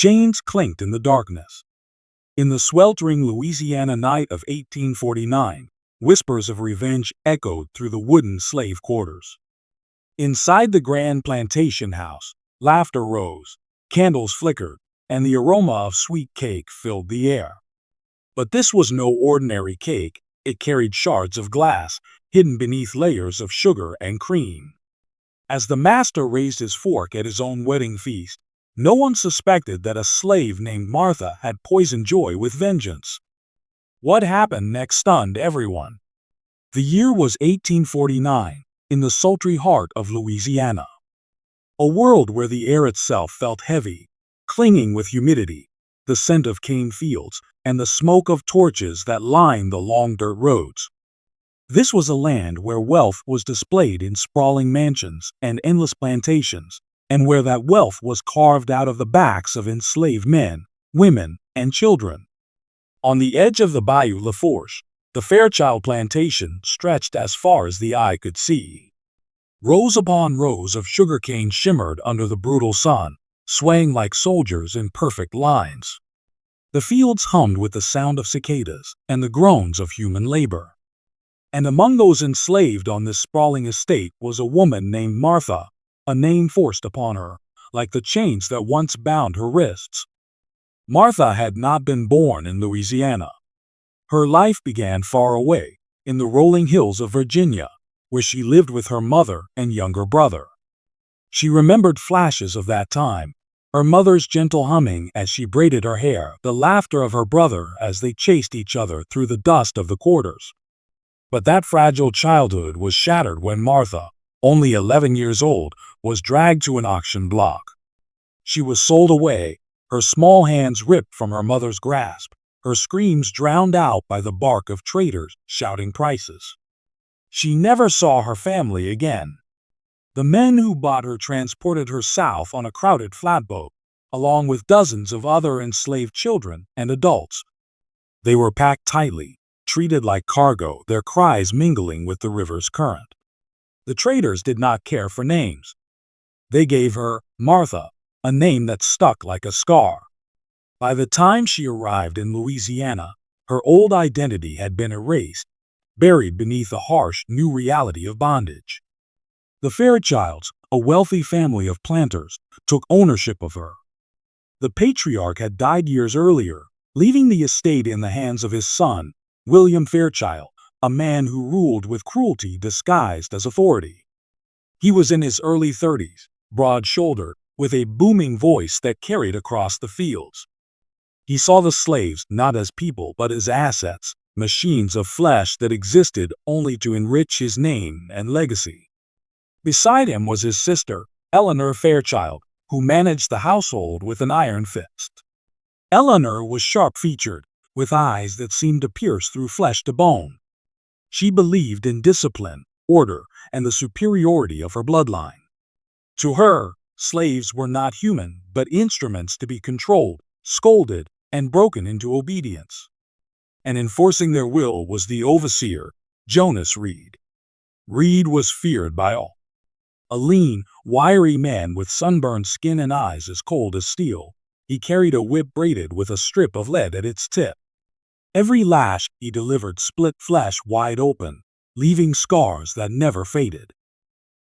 Chains clinked in the darkness. In the sweltering Louisiana night of 1849, whispers of revenge echoed through the wooden slave quarters. Inside the grand plantation house, laughter rose, candles flickered, and the aroma of sweet cake filled the air. But this was no ordinary cake. It carried shards of glass, hidden beneath layers of sugar and cream. As the master raised his fork at his own wedding feast, no one suspected that a slave named Martha had poisoned joy with vengeance. What happened next stunned everyone. The year was 1849, in the sultry heart of Louisiana. A world where the air itself felt heavy, clinging with humidity, the scent of cane fields, and the smoke of torches that lined the long dirt roads. This was a land where wealth was displayed in sprawling mansions and endless plantations, and where that wealth was carved out of the backs of enslaved men, women, and children. On the edge of the Bayou Lafourche, the Fairchild plantation stretched as far as the eye could see. Rows upon rows of sugarcane shimmered under the brutal sun, swaying like soldiers in perfect lines. The fields hummed with the sound of cicadas and the groans of human labor. And among those enslaved on this sprawling estate was a woman named Martha, a name forced upon her, like the chains that once bound her wrists. Martha had not been born in Louisiana. Her life began far away, in the rolling hills of Virginia, where she lived with her mother and younger brother. She remembered flashes of that time, her mother's gentle humming as she braided her hair, the laughter of her brother as they chased each other through the dust of the quarters. But that fragile childhood was shattered when Martha, only 11 years old, was dragged to an auction block. She was sold away, her small hands ripped from her mother's grasp, her screams drowned out by the bark of traders shouting prices. She never saw her family again. The men who bought her transported her south on a crowded flatboat, along with dozens of other enslaved children and adults. They were packed tightly, treated like cargo, their cries mingling with the river's current. The traders did not care for names. They gave her Martha, a name that stuck like a scar. By the time she arrived in Louisiana, her old identity had been erased, buried beneath the harsh new reality of bondage. The Fairchilds, a wealthy family of planters, took ownership of her. The patriarch had died years earlier, leaving the estate in the hands of his son, William Fairchild, a man who ruled with cruelty disguised as authority. He was in his early 30s, broad-shouldered, with a booming voice that carried across the fields. He saw the slaves not as people but as assets, machines of flesh that existed only to enrich his name and legacy. Beside him was his sister, Eleanor Fairchild, who managed the household with an iron fist. Eleanor was sharp-featured, with eyes that seemed to pierce through flesh to bone. She believed in discipline, order, and the superiority of her bloodline. To her, slaves were not human but instruments to be controlled, scolded, and broken into obedience. And enforcing their will was the overseer, Jonas Reed. Reed was feared by all. A lean, wiry man with sunburned skin and eyes as cold as steel, he carried a whip braided with a strip of lead at its tip. Every lash he delivered split flesh wide open, leaving scars that never faded.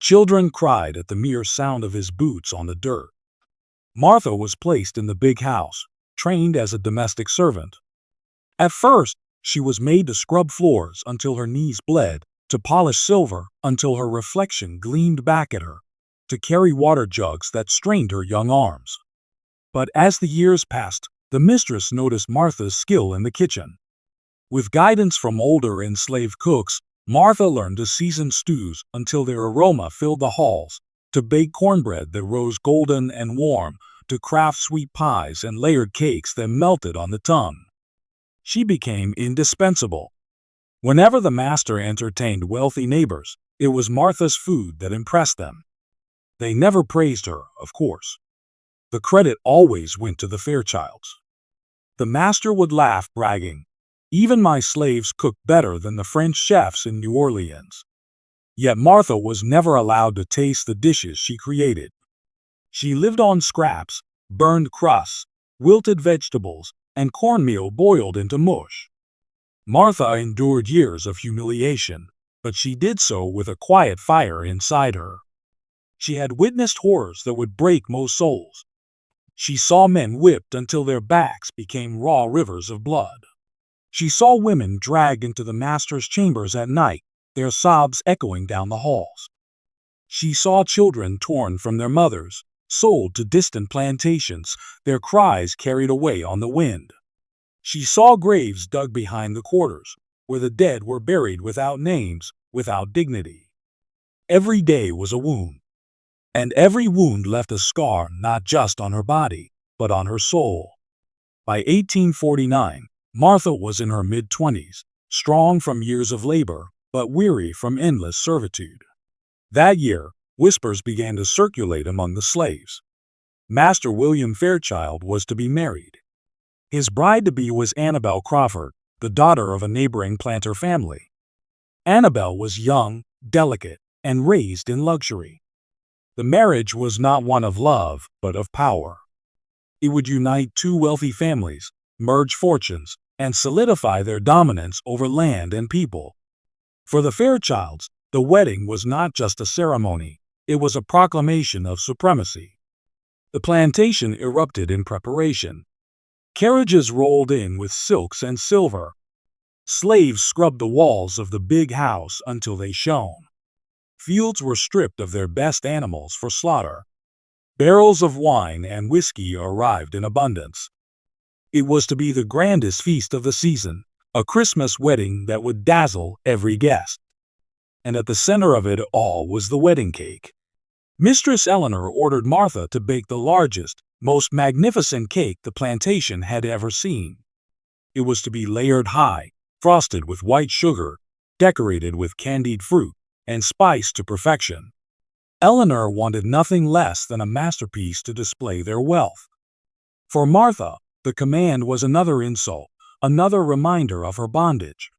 Children cried at the mere sound of his boots on the dirt. Martha was placed in the big house, trained as a domestic servant. At first, she was made to scrub floors until her knees bled, to polish silver until her reflection gleamed back at her, to carry water jugs that strained her young arms. But as the years passed, the mistress noticed Martha's skill in the kitchen. With guidance from older enslaved cooks, Martha learned to season stews until their aroma filled the halls, to bake cornbread that rose golden and warm, to craft sweet pies and layered cakes that melted on the tongue. She became indispensable. Whenever the master entertained wealthy neighbors, it was Martha's food that impressed them. They never praised her, of course. The credit always went to the Fairchilds. The master would laugh, bragging, "Even my slaves cook better than the French chefs in New Orleans." Yet Martha was never allowed to taste the dishes she created. She lived on scraps, burned crusts, wilted vegetables, and cornmeal boiled into mush. Martha endured years of humiliation, but she did so with a quiet fire inside her. She had witnessed horrors that would break most souls. She saw men whipped until their backs became raw rivers of blood. She saw women dragged into the master's chambers at night, their sobs echoing down the halls. She saw children torn from their mothers, sold to distant plantations, their cries carried away on the wind. She saw graves dug behind the quarters, where the dead were buried without names, without dignity. Every day was a wound, and every wound left a scar not just on her body, but on her soul. By 1849, Martha was in her mid-20s, strong from years of labor, but weary from endless servitude. That year, whispers began to circulate among the slaves. Master William Fairchild was to be married. His bride-to-be was Annabel Crawford, the daughter of a neighboring planter family. Annabel was young, delicate, and raised in luxury. The marriage was not one of love, but of power. It would unite two wealthy families, merge fortunes, and solidify their dominance over land and people. For the Fairchilds, the wedding was not just a ceremony, it was a proclamation of supremacy. The plantation erupted in preparation. Carriages rolled in with silks and silver. Slaves scrubbed the walls of the big house until they shone. Fields were stripped of their best animals for slaughter. Barrels of wine and whiskey arrived in abundance. It was to be the grandest feast of the season, a Christmas wedding that would dazzle every guest. And at the center of it all was the wedding cake. Mistress Eleanor ordered Martha to bake the largest, most magnificent cake the plantation had ever seen. It was to be layered high, frosted with white sugar, decorated with candied fruit, and spiced to perfection. Eleanor wanted nothing less than a masterpiece to display their wealth. For Martha, the command was another insult, another reminder of her bondage.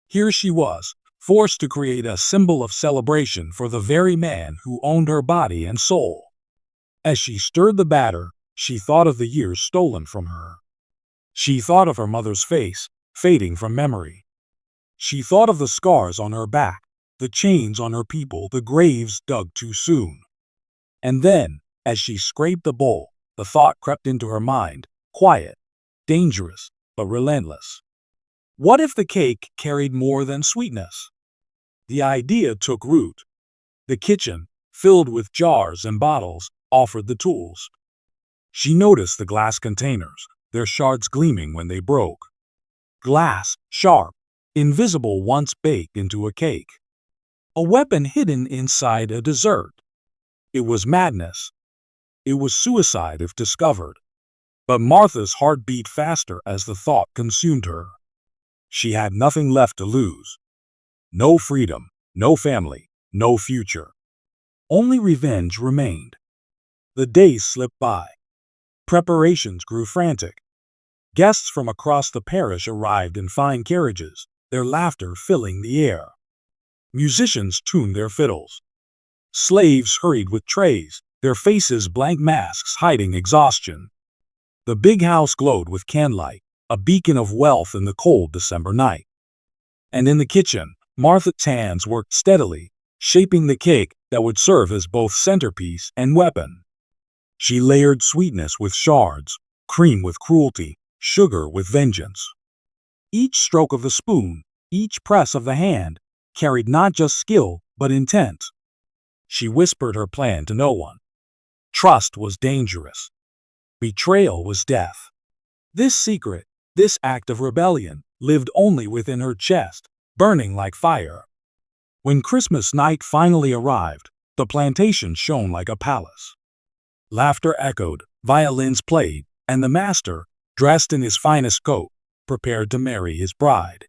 Here she was, forced to create a symbol of celebration for the very man who owned her body and soul. As she stirred the batter, she thought of the years stolen from her. She thought of her mother's face, fading from memory. She thought of the scars on her back, the chains on her people, the graves dug too soon. And then, as she scraped the bowl, the thought crept into her mind, quiet, dangerous, but relentless. What if the cake carried more than sweetness? The idea took root. The kitchen, filled with jars and bottles, offered the tools. She noticed the glass containers, their shards gleaming when they broke. Glass, sharp, invisible once baked into a cake. A weapon hidden inside a dessert. It was madness. It was suicide if discovered. But Martha's heart beat faster as the thought consumed her. She had nothing left to lose. No freedom, no family, no future. Only revenge remained. The days slipped by. Preparations grew frantic. Guests from across the parish arrived in fine carriages, their laughter filling the air. Musicians tuned their fiddles. Slaves hurried with trays, their faces blank masks hiding exhaustion. The big house glowed with candlelight, a beacon of wealth in the cold December night. And in the kitchen, Martha's hands worked steadily, shaping the cake that would serve as both centerpiece and weapon. She layered sweetness with shards, cream with cruelty, sugar with vengeance. Each stroke of the spoon, each press of the hand, carried not just skill, but intent. She whispered her plan to no one. Trust was dangerous. Betrayal was death. This secret, this act of rebellion, lived only within her chest, burning like fire. When Christmas night finally arrived, the plantation shone like a palace. Laughter echoed, violins played, and the master, dressed in his finest coat, prepared to marry his bride.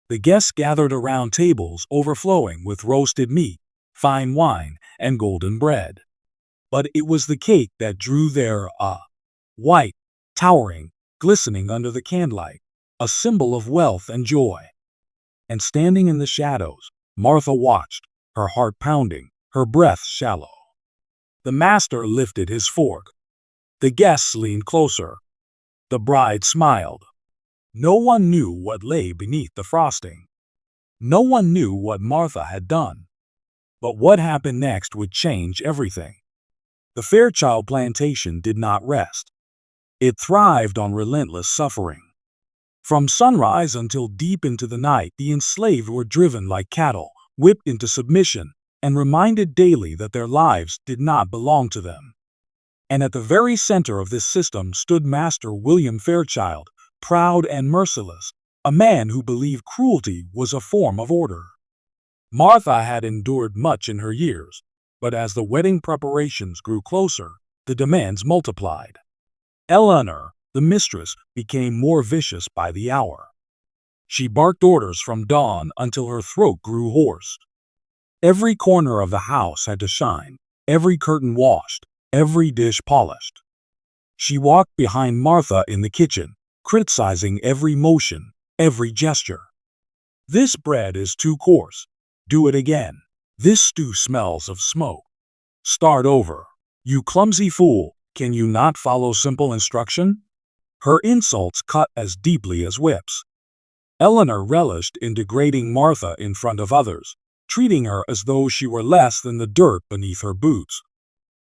The guests gathered around tables overflowing with roasted meat, fine wine, and golden bread. But it was the cake that drew their white, towering, glistening under the candlelight, a symbol of wealth and joy. And standing in the shadows, Martha watched, her heart pounding, her breath shallow. The master lifted his fork. The guests leaned closer. The bride smiled. No one knew what lay beneath the frosting. No one knew what Martha had done. But what happened next would change everything. The Fairchild plantation did not rest. It thrived on relentless suffering. From sunrise until deep into the night, the enslaved were driven like cattle, whipped into submission, and reminded daily that their lives did not belong to them. And at the very center of this system stood Master William Fairchild, proud and merciless, a man who believed cruelty was a form of order. Martha had endured much in her years, but as the wedding preparations grew closer, the demands multiplied. Eleanor, the mistress, became more vicious by the hour. She barked orders from dawn until her throat grew hoarse. Every corner of the house had to shine, every curtain washed, every dish polished. She walked behind Martha in the kitchen, criticizing every motion, every gesture. This bread is too coarse. Do it again. This stew smells of smoke. Start over. You clumsy fool, can you not follow simple instruction? Her insults cut as deeply as whips. Eleanor relished in degrading Martha in front of others, treating her as though she were less than the dirt beneath her boots.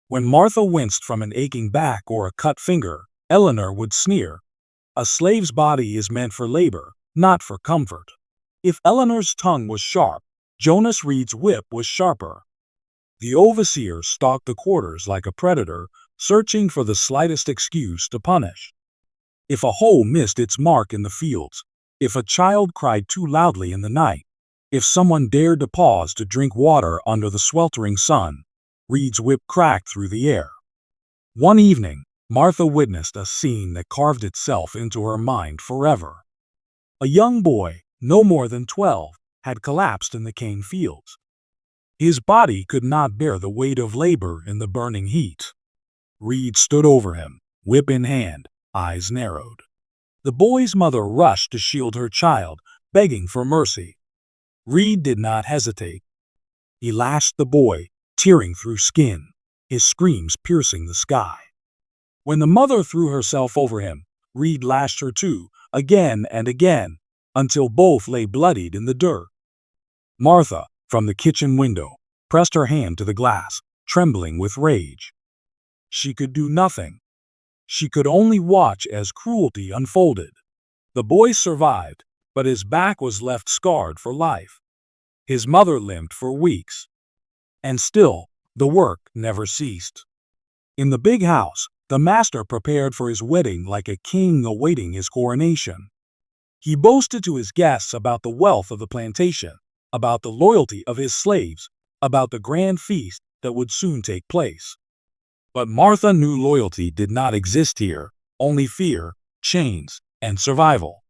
When Martha winced from an aching back or a cut finger, Eleanor would sneer, "A slave's body is meant for labor, not for comfort." If Eleanor's tongue was sharp, Jonas Reed's whip was sharper. The overseer stalked the quarters like a predator, searching for the slightest excuse to punish. If a hoe missed its mark in the fields, if a child cried too loudly in the night, if someone dared to pause to drink water under the sweltering sun, Reed's whip cracked through the air. One evening, Martha witnessed a scene that carved itself into her mind forever. A young boy, no more than 12, had collapsed in the cane fields. His body could not bear the weight of labor in the burning heat. Reed stood over him, whip in hand, eyes narrowed. The boy's mother rushed to shield her child, begging for mercy. Reed did not hesitate. He lashed the boy, tearing through skin, his screams piercing the sky. When the mother threw herself over him, Reed lashed her too, again and again, until both lay bloodied in the dirt. Martha, from the kitchen window, pressed her hand to the glass, trembling with rage. She could do nothing. She could only watch as cruelty unfolded. The boy survived, but his back was left scarred for life. His mother limped for weeks. And still, the work never ceased. In the big house, the master prepared for his wedding like a king awaiting his coronation. He boasted to his guests about the wealth of the plantation, about the loyalty of his slaves, about the grand feast that would soon take place. But Martha knew loyalty did not exist here, only fear, chains, and survival.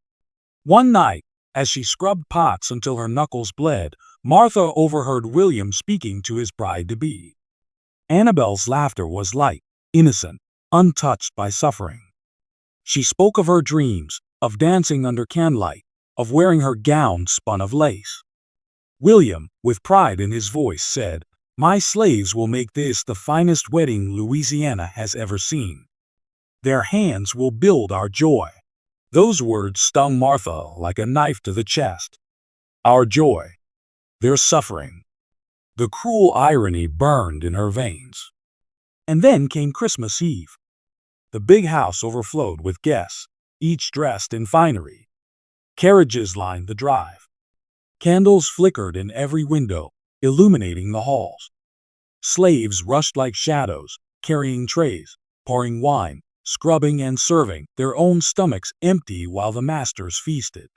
One night, as she scrubbed pots until her knuckles bled, Martha overheard William speaking to his bride-to-be. Annabel's laughter was light, innocent, untouched by suffering. She spoke of her dreams, of dancing under candlelight, of wearing her gown spun of lace. William, with pride in his voice, said, "My slaves will make this the finest wedding Louisiana has ever seen. Their hands will build our joy." Those words stung Martha like a knife to the chest. Our joy. Their suffering. The cruel irony burned in her veins. And then came Christmas Eve. The big house overflowed with guests, each dressed in finery. Carriages lined the drive. Candles flickered in every window, illuminating the halls. Slaves rushed like shadows, carrying trays, pouring wine, scrubbing and serving, their own stomachs empty while the masters feasted.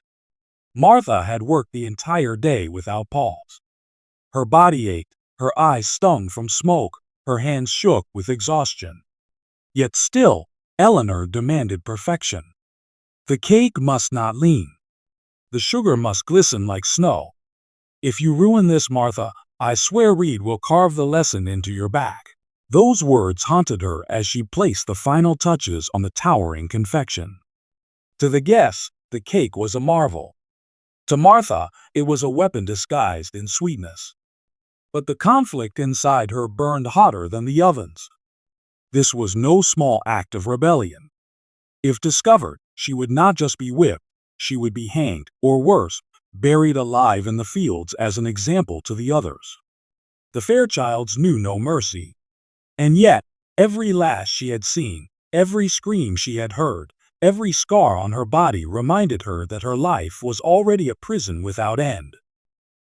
Martha had worked the entire day without pause. Her body ached, her eyes stung from smoke, her hands shook with exhaustion. Yet still, Eleanor demanded perfection. The cake must not lean. The sugar must glisten like snow. "If you ruin this, Martha, I swear Reed will carve the lesson into your back." Those words haunted her as she placed the final touches on the towering confection. To the guests, the cake was a marvel. To Martha, it was a weapon disguised in sweetness. But the conflict inside her burned hotter than the ovens. This was no small act of rebellion. If discovered, she would not just be whipped, she would be hanged, or worse, buried alive in the fields as an example to the others. The Fairchilds knew no mercy. And yet, every lash she had seen, every scream she had heard, every scar on her body reminded her that her life was already a prison without end.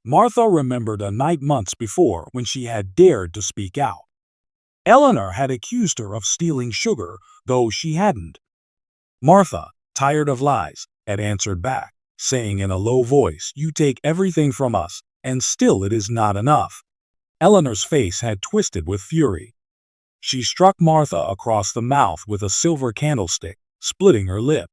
Martha remembered a night months before when she had dared to speak out. Eleanor had accused her of stealing sugar, though she hadn't. Martha, tired of lies, had answered back, saying in a low voice, "You take everything from us, and still it is not enough." Eleanor's face had twisted with fury. She struck Martha across the mouth with a silver candlestick, splitting her lip.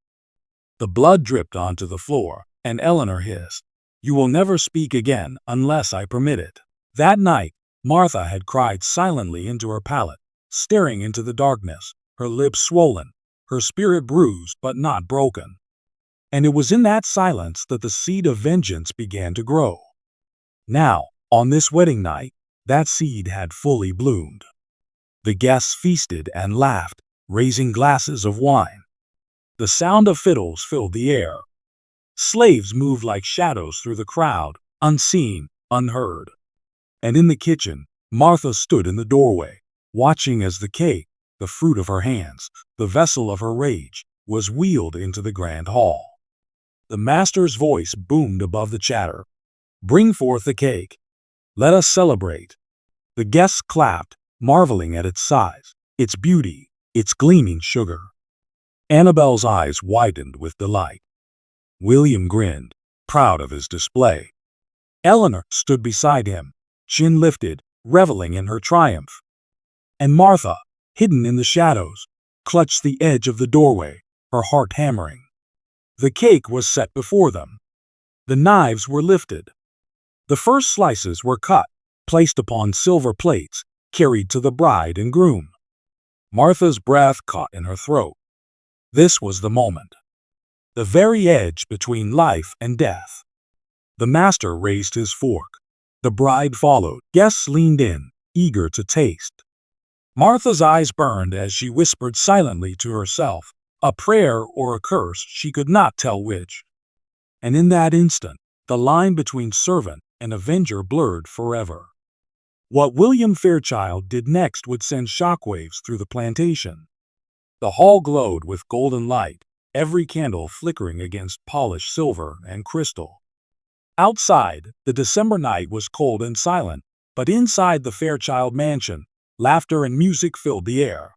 The blood dripped onto the floor, and Eleanor hissed, "You will never speak again unless I permit it." That night, Martha had cried silently into her pallet, staring into the darkness, her lips swollen, her spirit bruised but not broken. And it was in that silence that the seed of vengeance began to grow. Now, on this wedding night, that seed had fully bloomed. The guests feasted and laughed, raising glasses of wine. The sound of fiddles filled the air. Slaves moved like shadows through the crowd, unseen, unheard. And in the kitchen, Martha stood in the doorway, watching as the cake, the fruit of her hands, the vessel of her rage, was wheeled into the grand hall. The master's voice boomed above the chatter. "Bring forth the cake. Let us celebrate." The guests clapped, marveling at its size, its beauty, its gleaming sugar. Annabel's eyes widened with delight. William grinned, proud of his display. Eleanor stood beside him, chin lifted, reveling in her triumph. And Martha, hidden in the shadows, clutched the edge of the doorway, her heart hammering. The cake was set before them. The knives were lifted. The first slices were cut, placed upon silver plates, carried to the bride and groom. Martha's breath caught in her throat. This was the moment. The very edge between life and death. The master raised his fork. The bride followed. Guests leaned in, eager to taste. Martha's eyes burned as she whispered silently to herself, a prayer or a curse, she could not tell which. And in that instant, the line between servant and avenger blurred forever. What William Fairchild did next would send shockwaves through the plantation. The hall glowed with golden light, every candle flickering against polished silver and crystal. Outside, the December night was cold and silent, but inside the Fairchild mansion, laughter and music filled the air.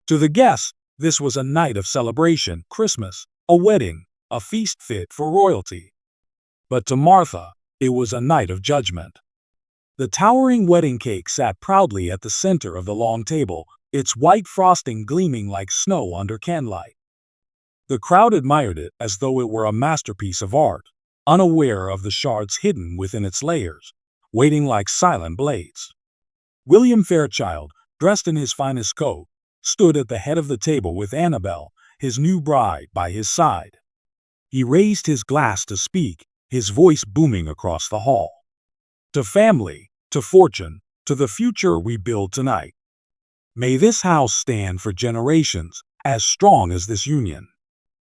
To the guests, this was a night of celebration, Christmas, a wedding, a feast fit for royalty. But to Martha, it was a night of judgment. The towering wedding cake sat proudly at the center of the long table, its white frosting gleaming like snow under candlelight. The crowd admired it as though it were a masterpiece of art, unaware of the shards hidden within its layers, waiting like silent blades. William Fairchild, dressed in his finest coat, stood at the head of the table with Annabel, his new bride, by his side. He raised his glass to speak, his voice booming across the hall. "To family, to fortune, to the future we build tonight. May this house stand for generations, as strong as this union."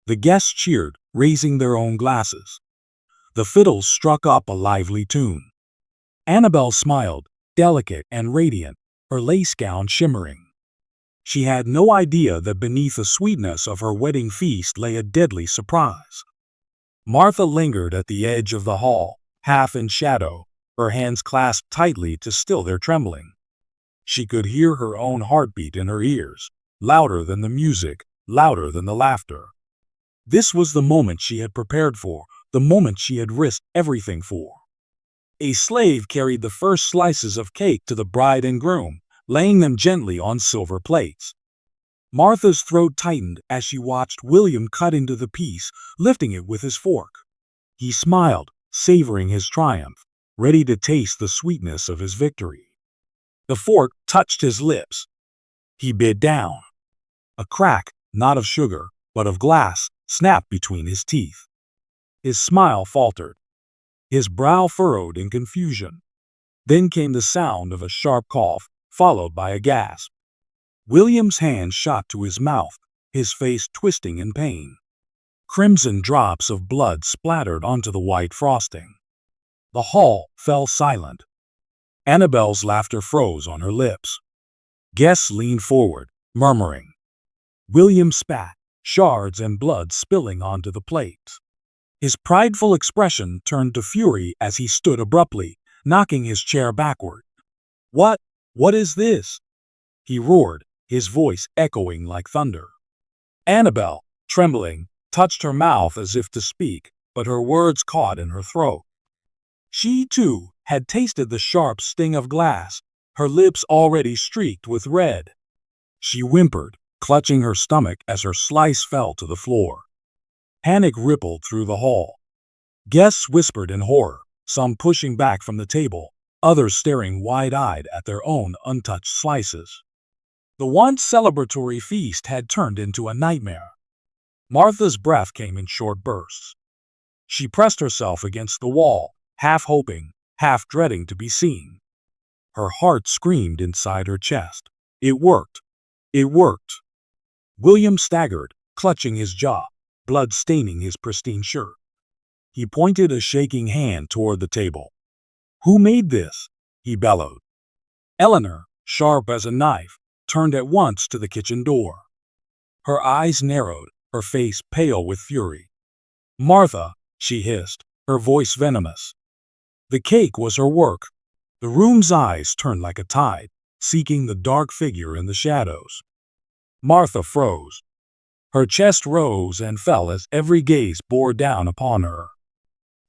The guests cheered, raising their own glasses. The fiddles struck up a lively tune. Annabel smiled, delicate and radiant, her lace gown shimmering. She had no idea that beneath the sweetness of her wedding feast lay a deadly surprise. Martha lingered at the edge of the hall, half in shadow, her hands clasped tightly to still their trembling. She could hear her own heartbeat in her ears, louder than the music, louder than the laughter. This was the moment she had prepared for, the moment she had risked everything for. A slave carried the first slices of cake to the bride and groom, laying them gently on silver plates. Martha's throat tightened as she watched William cut into the piece, lifting it with his fork. He smiled, savoring his triumph, ready to taste the sweetness of his victory. The fork touched his lips. He bit down. A crack, not of sugar, but of glass, snapped between his teeth. His smile faltered. His brow furrowed in confusion. Then came the sound of a sharp cough, followed by a gasp. William's hand shot to his mouth, his face twisting in pain. Crimson drops of blood splattered onto the white frosting. The hall fell silent. Annabelle's laughter froze on her lips. Guests leaned forward, murmuring. William spat, shards and blood spilling onto the plates. His prideful expression turned to fury as he stood abruptly, knocking his chair backward. What is this?" he roared, his voice echoing like thunder. Annabelle, trembling, touched her mouth as if to speak, but her words caught in her throat. She, too, had tasted the sharp sting of glass, her lips already streaked with red. She whimpered, clutching her stomach as her slice fell to the floor. Panic rippled through the hall. Guests whispered in horror, some pushing back from the table, others staring wide-eyed at their own untouched slices. The once celebratory feast had turned into a nightmare. Martha's breath came in short bursts. She pressed herself against the wall, half hoping, half dreading to be seen. Her heart screamed inside her chest. It worked. It worked. William staggered, clutching his jaw, blood staining his pristine shirt. He pointed a shaking hand toward the table. "Who made this?" he bellowed. Eleanor, sharp as a knife, turned at once to the kitchen door. Her eyes narrowed, her face pale with fury. "Martha," she hissed, her voice venomous. The cake was her work. The room's eyes turned like a tide, seeking the dark figure in the shadows. Martha froze. Her chest rose and fell as every gaze bore down upon her.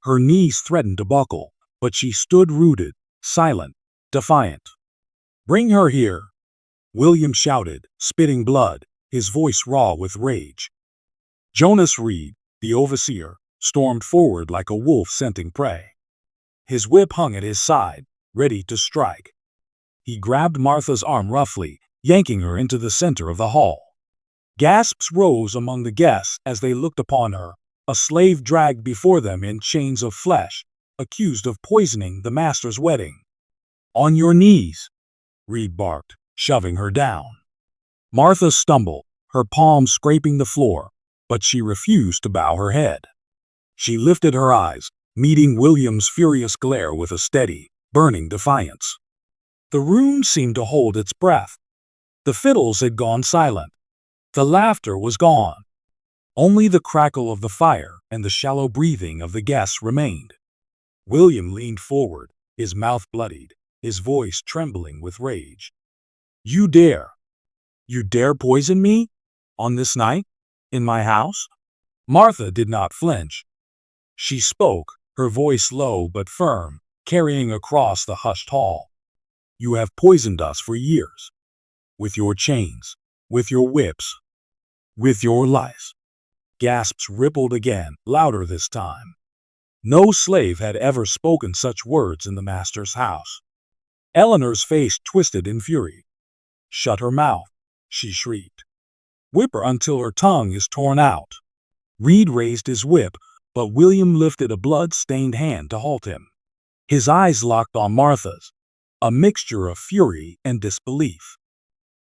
Her knees threatened to buckle, but she stood rooted, silent, defiant. "Bring her here," William shouted, spitting blood, his voice raw with rage. Jonas Reed, the overseer, stormed forward like a wolf scenting prey. His whip hung at his side, ready to strike. He grabbed Martha's arm roughly, yanking her into the center of the hall. Gasps rose among the guests as they looked upon her, a slave dragged before them in chains of flesh, accused of poisoning the master's wedding. "On your knees," Reed barked, shoving her down. Martha stumbled, her palms scraping the floor, but she refused to bow her head. She lifted her eyes, meeting William's furious glare with a steady, burning defiance. The room seemed to hold its breath. The fiddles had gone silent. The laughter was gone. Only the crackle of the fire and the shallow breathing of the guests remained. William leaned forward, his mouth bloodied, his voice trembling with rage. You dare poison me? On this night? In my house?" Martha did not flinch. She spoke, her voice low but firm, carrying across the hushed hall. "You have poisoned us for years. With your chains, with your whips, with your lies." Gasps rippled again, louder this time. No slave had ever spoken such words in the master's house. Eleanor's face twisted in fury. "Shut her mouth," she shrieked. "Whip her until her tongue is torn out." Reed raised his whip, but William lifted a blood-stained hand to halt him. His eyes locked on Martha's, a mixture of fury and disbelief.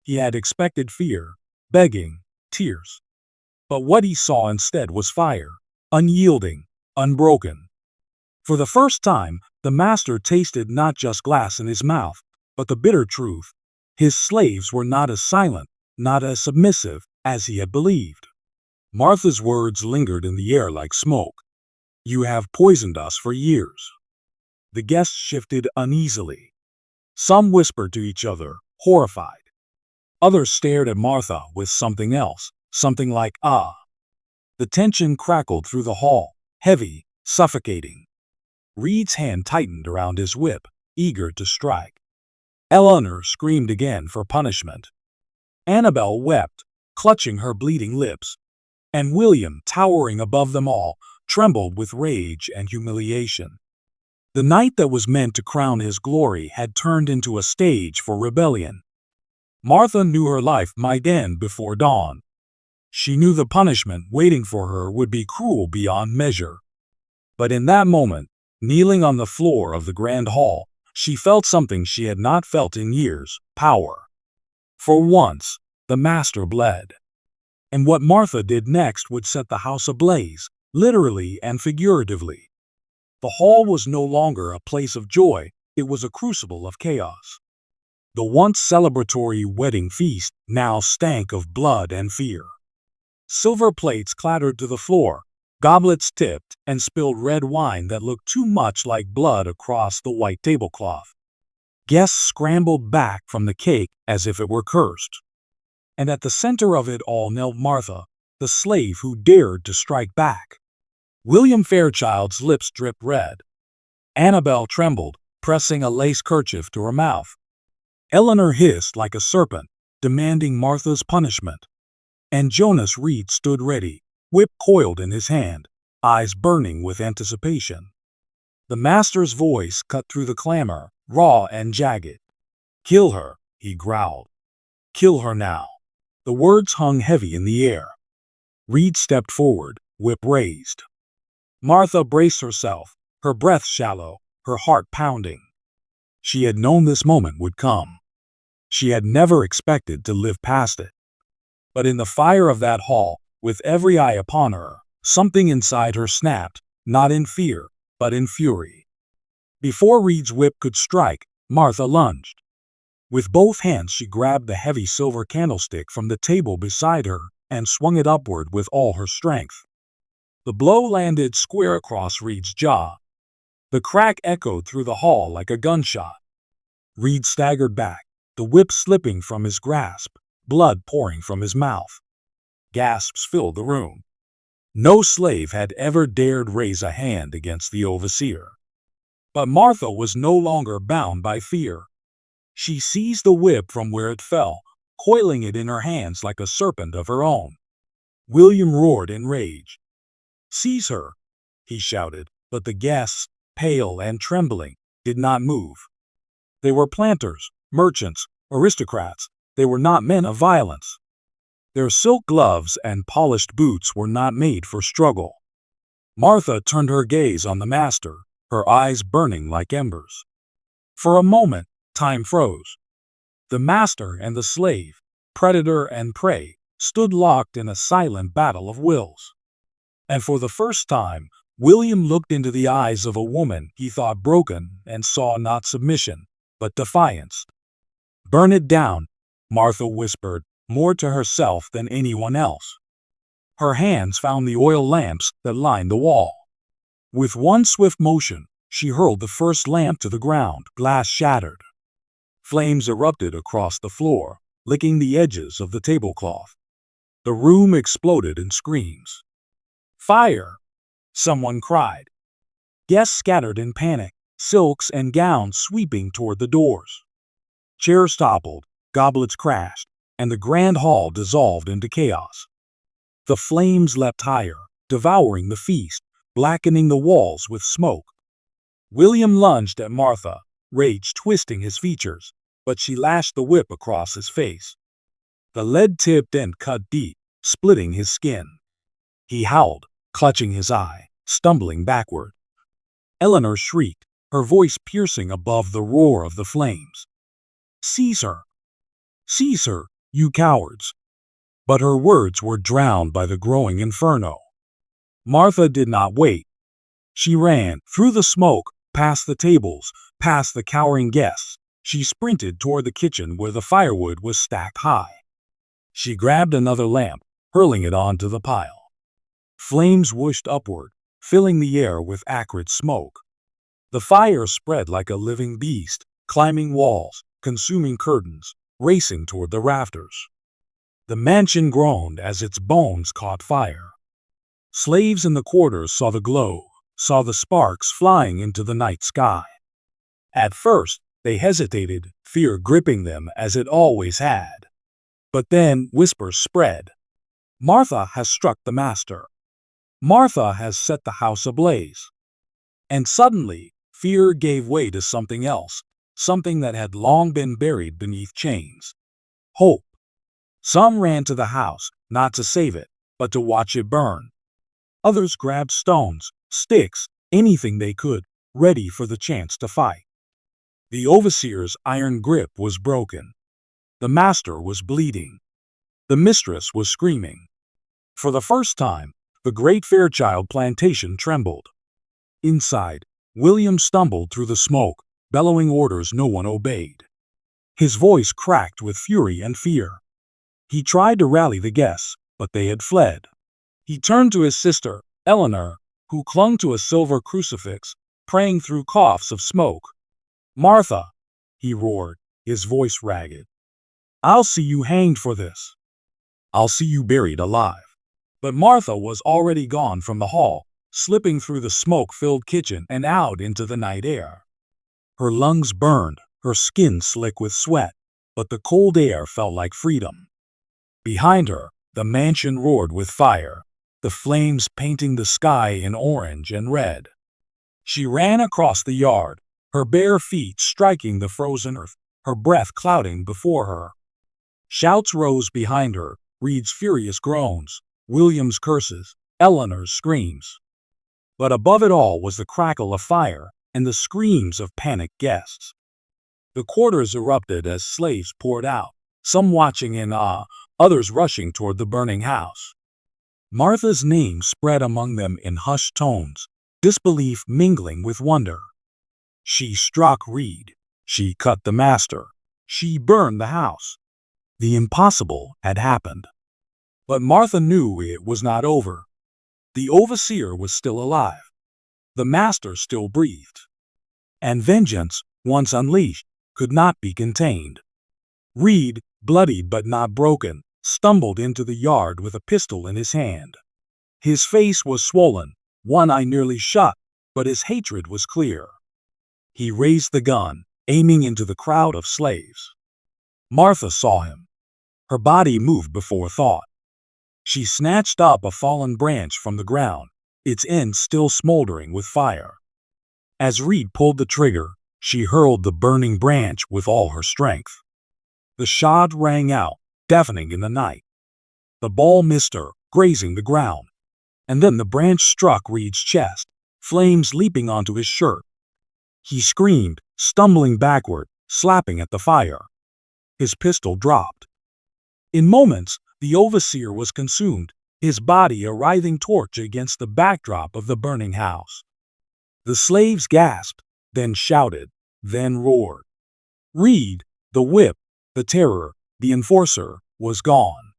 He had expected fear, begging, tears. But what he saw instead was fire, unyielding, unbroken. For the first time, the master tasted not just glass in his mouth, but the bitter truth. His slaves were not as silent, not as submissive, as he had believed. Martha's words lingered in the air like smoke. "You have poisoned us for years." The guests shifted uneasily. Some whispered to each other, horrified. Others stared at Martha with something else, something like "ah." The tension crackled through the hall, heavy, suffocating. Reed's hand tightened around his whip, eager to strike. Eleanor screamed again for punishment. Annabelle wept, clutching her bleeding lips. And William, towering above them all, trembled with rage and humiliation. The night that was meant to crown his glory had turned into a stage for rebellion. Martha knew her life might end before dawn. She knew the punishment waiting for her would be cruel beyond measure. But in that moment, kneeling on the floor of the grand hall, she felt something she had not felt in years: power. For once, the master bled. And what Martha did next would set the house ablaze, literally and figuratively. The hall was no longer a place of joy, it was a crucible of chaos. The once celebratory wedding feast now stank of blood and fear. Silver plates clattered to the floor, goblets tipped, and spilled red wine that looked too much like blood across the white tablecloth. Guests scrambled back from the cake as if it were cursed. And at the center of it all knelt Martha, the slave who dared to strike back. William Fairchild's lips dripped red. Annabel trembled, pressing a lace kerchief to her mouth. Eleanor hissed like a serpent, demanding Martha's punishment. And Jonas Reed stood ready, whip coiled in his hand, eyes burning with anticipation. The master's voice cut through the clamor, raw and jagged. "Kill her," he growled. "Kill her now." The words hung heavy in the air. Reed stepped forward, whip raised. Martha braced herself, her breath shallow, her heart pounding. She had known this moment would come. She had never expected to live past it. But in the fire of that hall, with every eye upon her, something inside her snapped, not in fear, but in fury. Before Reed's whip could strike, Martha lunged. With both hands she grabbed the heavy silver candlestick from the table beside her and swung it upward with all her strength. The blow landed square across Reed's jaw. The crack echoed through the hall like a gunshot. Reed staggered back, the whip slipping from his grasp, blood pouring from his mouth. Gasps filled the room. No slave had ever dared raise a hand against the overseer. But Martha was no longer bound by fear. She seized the whip from where it fell, coiling it in her hands like a serpent of her own. William roared in rage. "Seize her," he shouted, but the guests, pale and trembling, did not move. They were planters, merchants, aristocrats. They were not men of violence. Their silk gloves and polished boots were not made for struggle. Martha turned her gaze on the master, her eyes burning like embers. For a moment, time froze. The master and the slave, predator and prey, stood locked in a silent battle of wills. And for the first time, William looked into the eyes of a woman he thought broken and saw not submission, but defiance. "Burn it down," Martha whispered, more to herself than anyone else. Her hands found the oil lamps that lined the wall. With one swift motion, she hurled the first lamp to the ground, glass shattered. Flames erupted across the floor, licking the edges of the tablecloth. The room exploded in screams. "Fire!" someone cried. Guests scattered in panic, silks and gowns sweeping toward the doors. Chairs toppled, goblets crashed, and the grand hall dissolved into chaos. The flames leapt higher, devouring the feast, blackening the walls with smoke. William lunged at Martha, rage twisting his features, but she lashed the whip across his face. The lead-tipped end cut deep, splitting his skin. He howled, clutching his eye, stumbling backward. Eleanor shrieked, her voice piercing above the roar of the flames. "Seize her! Seize her, you cowards!" But her words were drowned by the growing inferno. Martha did not wait. She ran, through the smoke, past the tables, past the cowering guests. She sprinted toward the kitchen where the firewood was stacked high. She grabbed another lamp, hurling it onto the pile. Flames whooshed upward, filling the air with acrid smoke. The fire spread like a living beast, climbing walls, consuming curtains, racing toward the rafters. The mansion groaned as its bones caught fire. Slaves in the quarters saw the glow, saw the sparks flying into the night sky. At first, they hesitated, fear gripping them as it always had. But then whispers spread. "Martha has struck the master. Martha has set the house ablaze." And suddenly, fear gave way to something else, something that had long been buried beneath chains. Hope. Some ran to the house, not to save it, but to watch it burn. Others grabbed stones, sticks, anything they could, ready for the chance to fight. The overseer's iron grip was broken. The master was bleeding. The mistress was screaming. For the first time, the great Fairchild plantation trembled. Inside, William stumbled through the smoke, bellowing orders no one obeyed. His voice cracked with fury and fear. He tried to rally the guests, but they had fled. He turned to his sister, Eleanor, who clung to a silver crucifix, praying through coughs of smoke. "Martha," he roared, his voice ragged. "I'll see you hanged for this. I'll see you buried alive." But Martha was already gone from the hall, slipping through the smoke-filled kitchen and out into the night air. Her lungs burned, her skin slick with sweat, but the cold air felt like freedom. Behind her, the mansion roared with fire, the flames painting the sky in orange and red. She ran across the yard, her bare feet striking the frozen earth, her breath clouding before her. Shouts rose behind her, Reed's furious groans, William's curses, Eleanor's screams. But above it all was the crackle of fire and the screams of panicked guests. The quarters erupted as slaves poured out, some watching in awe, others rushing toward the burning house. Martha's name spread among them in hushed tones, disbelief mingling with wonder. She struck Reed. She cut the master. She burned the house. The impossible had happened. But Martha knew it was not over. The overseer was still alive. The master still breathed. And vengeance, once unleashed, could not be contained. Reed, bloodied but not broken, stumbled into the yard with a pistol in his hand. His face was swollen, one eye nearly shut, but his hatred was clear. He raised the gun, aiming into the crowd of slaves. Martha saw him. Her body moved before thought. She snatched up a fallen branch from the ground, its end still smoldering with fire. As Reed pulled the trigger, she hurled the burning branch with all her strength. The shot rang out, deafening in the night. The ball missed her, grazing the ground. And then the branch struck Reed's chest, flames leaping onto his shirt. He screamed, stumbling backward, slapping at the fire. His pistol dropped. In moments, the overseer was consumed, his body a writhing torch against the backdrop of the burning house. The slaves gasped, then shouted, then roared. Reed, the whip, the terror, the enforcer, was gone.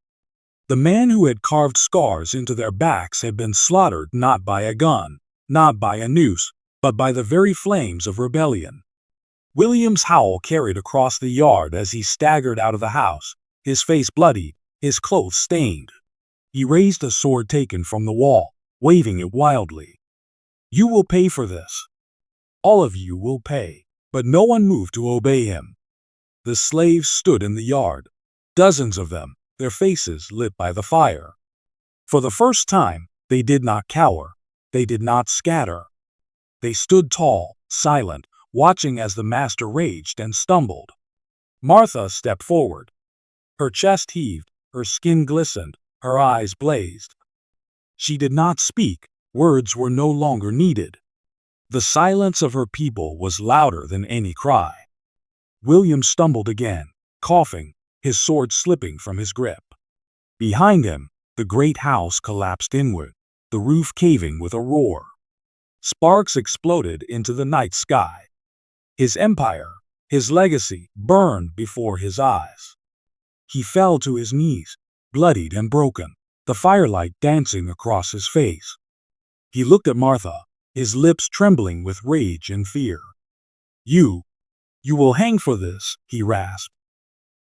The man who had carved scars into their backs had been slaughtered not by a gun, not by a noose, but by the very flames of rebellion. William's howl carried across the yard as he staggered out of the house, his face bloody, his clothes stained. He raised a sword taken from the wall, waving it wildly. "You will pay for this. All of you will pay." But no one moved to obey him. The slaves stood in the yard, dozens of them, their faces lit by the fire. For the first time, they did not cower. They did not scatter. They stood tall, silent, watching as the master raged and stumbled. Martha stepped forward. Her chest heaved, her skin glistened, her eyes blazed. She did not speak, words were no longer needed. The silence of her people was louder than any cry. William stumbled again, coughing, his sword slipping from his grip. Behind him, the great house collapsed inward, the roof caving with a roar. Sparks exploded into the night sky. His empire, his legacy, burned before his eyes. He fell to his knees, bloodied and broken, the firelight dancing across his face. He looked at Martha, his lips trembling with rage and fear. You will hang for this," he rasped.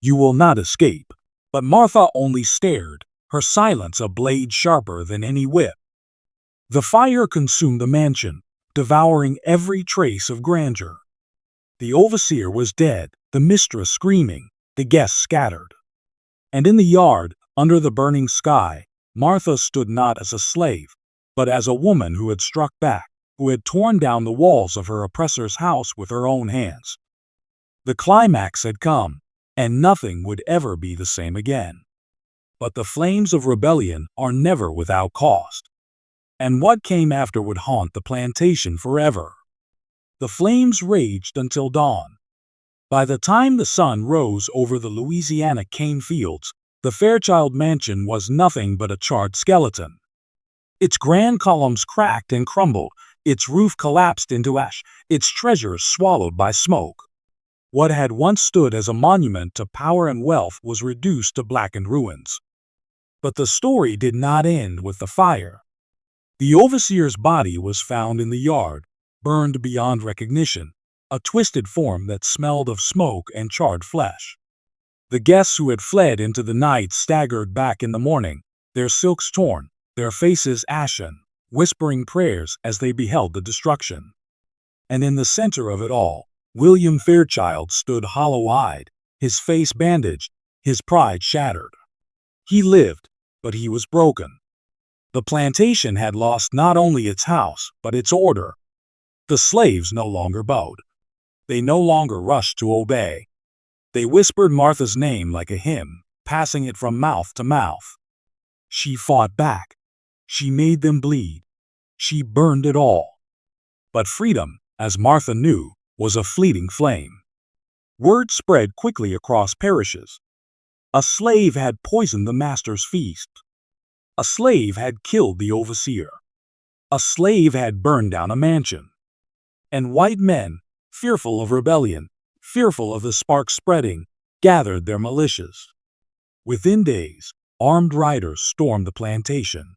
"You will not escape." But Martha only stared, her silence a blade sharper than any whip. The fire consumed the mansion, devouring every trace of grandeur. The overseer was dead, the mistress screaming, the guests scattered. And in the yard, under the burning sky, Martha stood not as a slave, but as a woman who had struck back, who had torn down the walls of her oppressor's house with her own hands. The climax had come, and nothing would ever be the same again. But the flames of rebellion are never without cost. And what came after would haunt the plantation forever. The flames raged until dawn. By the time the sun rose over the Louisiana cane fields, The Fairchild Mansion was nothing but a charred skeleton. Its grand columns cracked and crumbled, its roof collapsed into ash, its treasures swallowed by smoke. What had once stood as a monument to power and wealth was reduced to blackened ruins. But the story did not end with the fire. The overseer's body was found in the yard, burned beyond recognition, a twisted form that smelled of smoke and charred flesh. The guests who had fled into the night staggered back in the morning, their silks torn, their faces ashen, whispering prayers as they beheld the destruction. And in the center of it all, William Fairchild stood hollow-eyed, his face bandaged, his pride shattered. He lived, but he was broken. The plantation had lost not only its house, but its order. The slaves no longer bowed. They no longer rushed to obey. They whispered Martha's name like a hymn, passing it from mouth to mouth. She fought back. She made them bleed. She burned it all. But freedom, as Martha knew, was a fleeting flame. Word spread quickly across parishes. A slave had poisoned the master's feast. A slave had killed the overseer. A slave had burned down a mansion. And white men, fearful of rebellion, fearful of the sparks spreading, gathered their militias. Within days, armed riders stormed the plantation.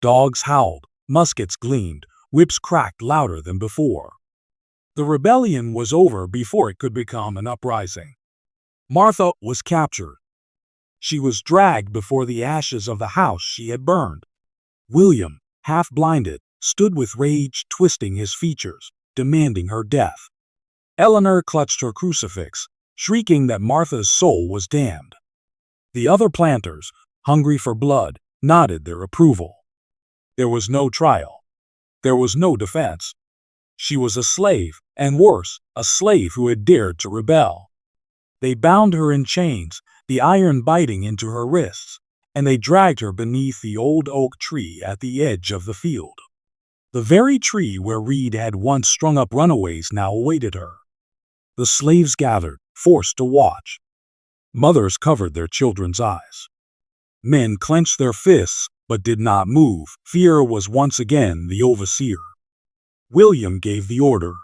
Dogs howled, muskets gleamed, whips cracked louder than before. The rebellion was over before it could become an uprising. Martha was captured. She was dragged before the ashes of the house she had burned. William, half-blinded, stood with rage twisting his features, demanding her death. Eleanor clutched her crucifix, shrieking that Martha's soul was damned. The other planters, hungry for blood, nodded their approval. There was no trial. There was no defense. She was a slave, and worse, a slave who had dared to rebel. They bound her in chains, the iron biting into her wrists, and they dragged her beneath the old oak tree at the edge of the field. The very tree where Reed had once strung up runaways now awaited her. The slaves gathered, forced to watch. Mothers covered their children's eyes. Men clenched their fists, but did not move. Fear was once again the overseer. William gave the order.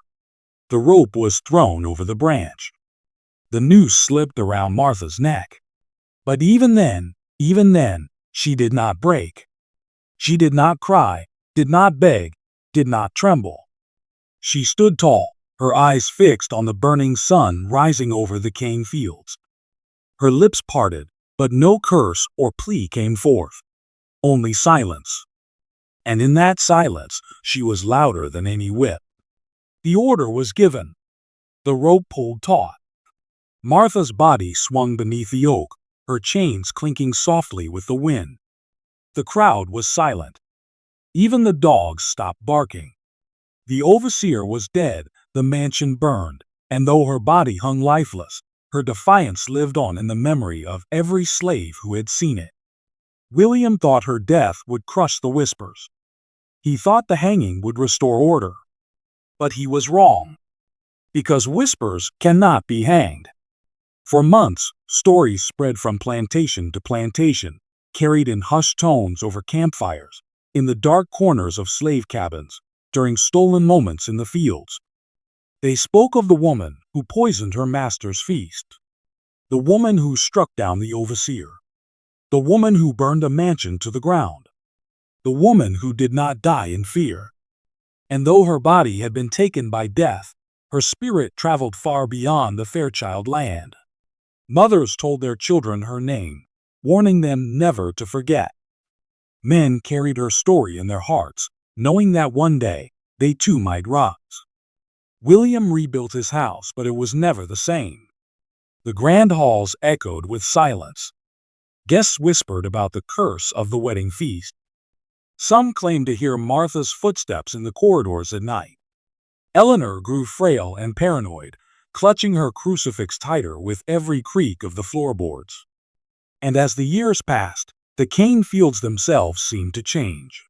The rope was thrown over the branch. The noose slipped around Martha's neck. But even then, she did not break. She did not cry, did not beg, did not tremble. She stood tall, her eyes fixed on the burning sun rising over the cane fields. Her lips parted, but no curse or plea came forth. Only silence. And in that silence, she was louder than any whip. The order was given. The rope pulled taut. Martha's body swung beneath the oak, her chains clinking softly with the wind. The crowd was silent. Even the dogs stopped barking. The overseer was dead, the mansion burned, and though her body hung lifeless, her defiance lived on in the memory of every slave who had seen it. William thought her death would crush the whispers. He thought the hanging would restore order. But he was wrong. Because whispers cannot be hanged. For months, stories spread from plantation to plantation, carried in hushed tones over campfires, in the dark corners of slave cabins, during stolen moments in the fields. They spoke of the woman who poisoned her master's feast, the woman who struck down the overseer, the woman who burned a mansion to the ground, the woman who did not die in fear. And though her body had been taken by death, her spirit traveled far beyond the Fairchild land. Mothers told their children her name, warning them never to forget. Men carried her story in their hearts, knowing that one day they too might rise. William rebuilt his house, but it was never the same. The grand halls echoed with silence. Guests whispered about the curse of the wedding feast. Some claimed to hear Martha's footsteps in the corridors at night. Eleanor grew frail and paranoid, clutching her crucifix tighter with every creak of the floorboards. And as the years passed, the cane fields themselves seemed to change.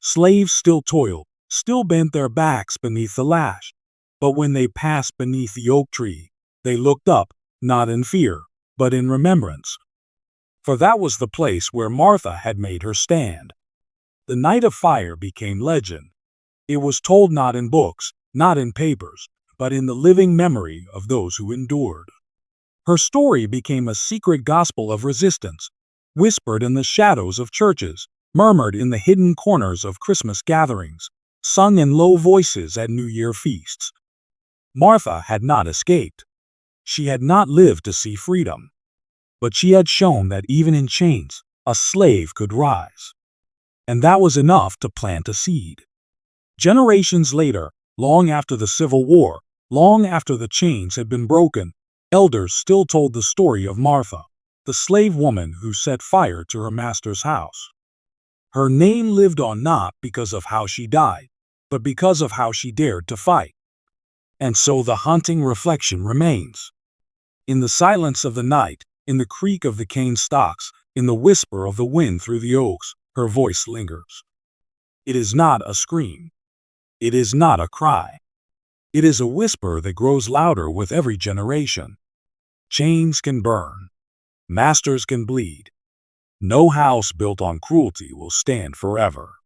Slaves still toiled, still bent their backs beneath the lash, but when they passed beneath the oak tree, they looked up, not in fear, but in remembrance. for that was the place where Martha had made her stand. The night of fire became legend. It was told not in books, not in papers, but in the living memory of those who endured. Her story became a secret gospel of resistance, whispered in the shadows of churches, murmured in the hidden corners of Christmas gatherings, sung in low voices at New Year feasts. Martha had not escaped. She had not lived to see freedom. But she had shown that even in chains, a slave could rise. And that was enough to plant a seed. Generations later, long after the Civil War, long after the chains had been broken, elders still told the story of Martha, the slave woman who set fire to her master's house. Her name lived on not because of how she died, but because of how she dared to fight. And so the haunting reflection remains. In the silence of the night, in the creak of the cane stalks, in the whisper of the wind through the oaks, her voice lingers. It is not a scream. It is not a cry. It is a whisper that grows louder with every generation. Chains can burn. Masters can bleed. No house built on cruelty will stand forever.